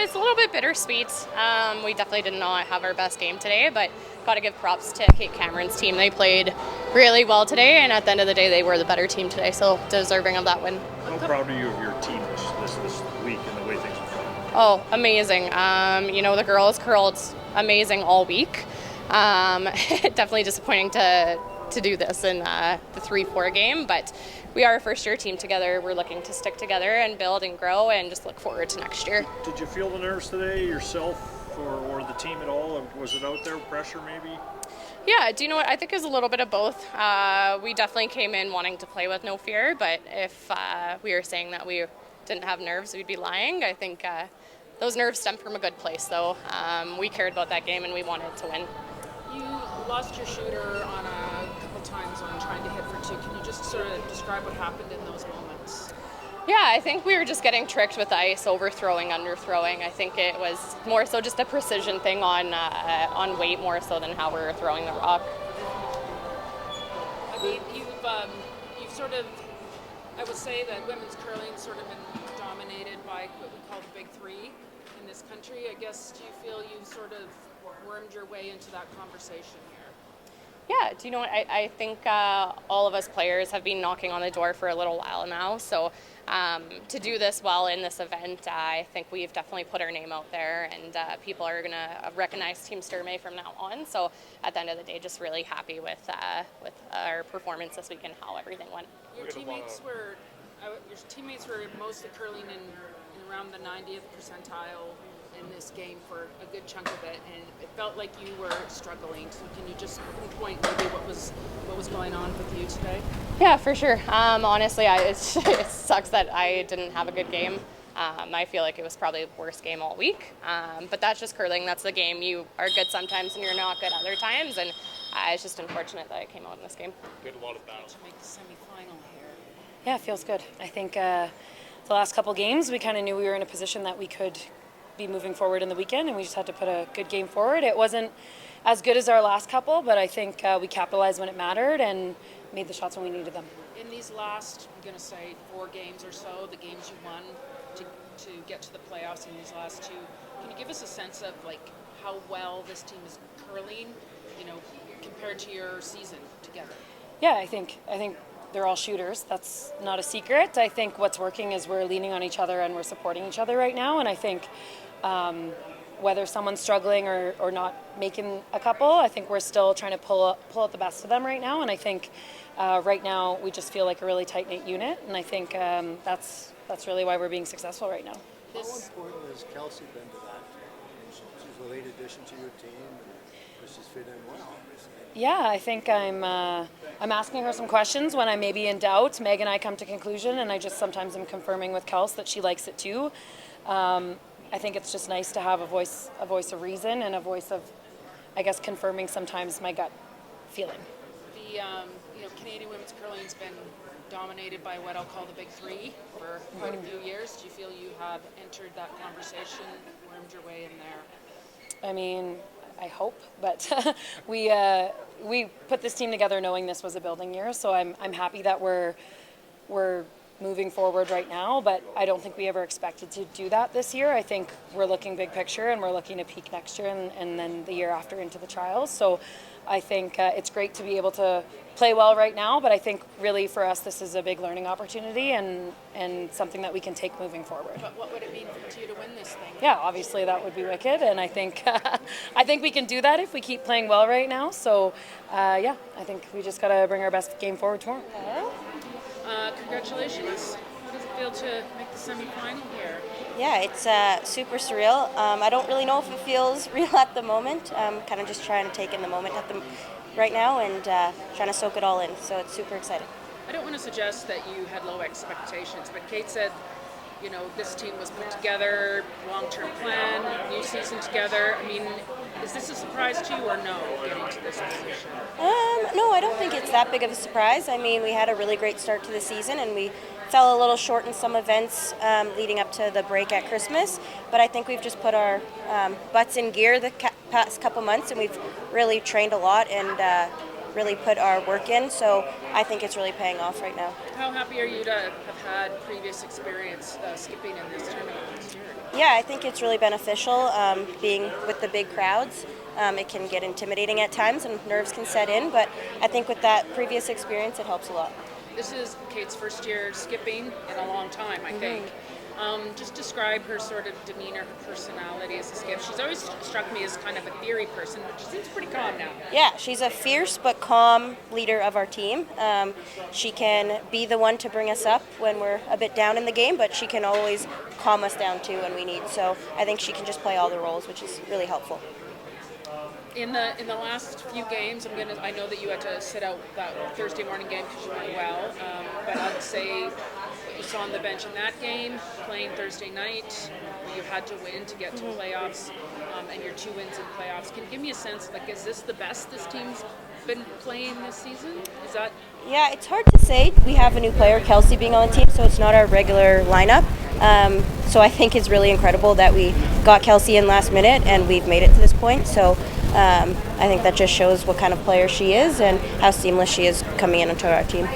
it's a little bit bittersweet. We definitely did not have our best game today, but got to give props to Kate Cameron's team. They played really well today, and at the end of the day, they were the better team today, so deserving of that win. How proud are you of your team this week and the way things have gone? Oh, amazing. The girls curled amazing all week. Definitely disappointing to do this in the 3-4 game, but we are a first-year team together. We're looking to stick together and build and grow and just look forward to next year. Did you feel the nerves today yourself or the team at all? Was it out there, pressure maybe? Yeah, do you know what? I think it was a little bit of both. We definitely came in wanting to play with no fear, but if we were saying that we didn't have nerves, we'd be lying. I think those nerves stem from a good place, though. We cared about that game and we wanted to win. You lost your shooter on a couple times on trying to hit for two. Can you just sort of describe what happened in those moments? Yeah, I think we were just getting tricked with the ice, overthrowing, underthrowing. I think it was more so just a precision thing on weight more so than how we were throwing the rock. I mean, you've sort of, I would say that women's curling's sort of been dominated by what we call the big three in this country. I guess, do you feel you've sort of wormed your way into that conversation here? Yeah, do you know what? I think all of us players have been knocking on the door for a little while now. So to do this well in this event, I think we've definitely put our name out there, and people are going to recognize Team Sturmay from now on. So at the end of the day, just really happy with our performance this week and how everything went. Your teammates were mostly curling in around the 90th percentile in this game for a good chunk of it, and it felt like you were struggling. So can you just pinpoint maybe what was going on with you today? Yeah, for sure. Honestly, it sucks that I didn't have a good game. I feel like it was probably the worst game all week, but that's just curling. That's the game. You are good sometimes and you're not good other times, and it's just unfortunate that I came out in this game. Did a lot of battles. To make the semifinal here. Yeah, it feels good. I think the last couple games we kind of knew we were in a position that we could be moving forward in the weekend, and we just had to put a good game forward. It wasn't as good as our last couple, but I think we capitalized when it mattered and made the shots when we needed them. In these last, I'm going to say 4 games or so, the games you won to get to the playoffs in these last 2, can you give us a sense of like how well this team is curling, compared to your season together? Yeah, I think they're all shooters. That's not a secret. I think what's working is we're leaning on each other and we're supporting each other right now, and I think whether someone's struggling or not making a couple, I think we're still trying to pull out the best of them right now. And I think right now we just feel like a really tight-knit unit, and I think that's really why we're being successful right now. How important has Kelsey been to that? She's a late addition to your team, and she's fit in well, obviously. Yeah, I think I'm asking her some questions when I may be in doubt. Meg and I come to conclusion, and I just sometimes am confirming with Kels that she likes it too. I think it's just nice to have a voice of reason and a voice of, I guess, confirming sometimes my gut feeling. The Canadian women's curling's been dominated by what I'll call the big three for quite a few years. Do you feel you have entered that conversation, wormed your way in there? I mean, I hope, but we put this team together knowing this was a building year, so I'm happy that we're moving forward right now, but I don't think we ever expected to do that this year. I think we're looking big picture, and we're looking to peak next year and then the year after into the trials. So I think it's great to be able to play well right now, but I think really for us this is a big learning opportunity and something that we can take moving forward. But what would it mean for you to win this thing? Yeah, obviously that would be wicked, and I think I think we can do that if we keep playing well right now. So I think we just got to bring our best game forward tomorrow. Congratulations. How does it feel to make the semifinal here? Yeah, it's super surreal. I don't really know if it feels real at the moment. I'm kind of just trying to take in the moment right now and trying to soak it all in. So it's super exciting. I don't want to suggest that you had low expectations, but Kate said, this team was put together, long-term plan, new season together. I mean, is this a surprise to you or no, getting to this position? No, I don't think it's that big of a surprise. I mean, we had a really great start to the season, and we fell a little short in some events leading up to the break at Christmas. But I think we've just put our butts in gear the past couple months, and we've really trained a lot and really put our work in. So I think it's really paying off right now. How happy are you to have had previous experience skipping in this tournament last year? Yeah, I think it's really beneficial being with the big crowds. It can get intimidating at times and nerves can set in, but I think with that previous experience, it helps a lot. This is Kate's first year skipping in a long time, I think. Just describe her sort of demeanor, her personality as a skip. She's always struck me as kind of a theory person, but she seems pretty calm now. Yeah, she's a fierce but calm leader of our team. She can be the one to bring us up when we're a bit down in the game, but she can always calm us down too when we need. So I think she can just play all the roles, which is really helpful. In the last few games, I know that you had to sit out that Thursday morning game because you weren't well, but I'd say what you saw on the bench in that game, playing Thursday night, where you had to win to get to playoffs, and your 2 wins in playoffs. Can you give me a sense, like, is this the best this team's been playing this season? Is that? Yeah, it's hard to say. We have a new player, Kelsey, being on the team, so it's not our regular lineup. So I think it's really incredible that we got Kelsey in last minute and we've made it to this point. So I think that just shows what kind of player she is and how seamless she is coming into our team.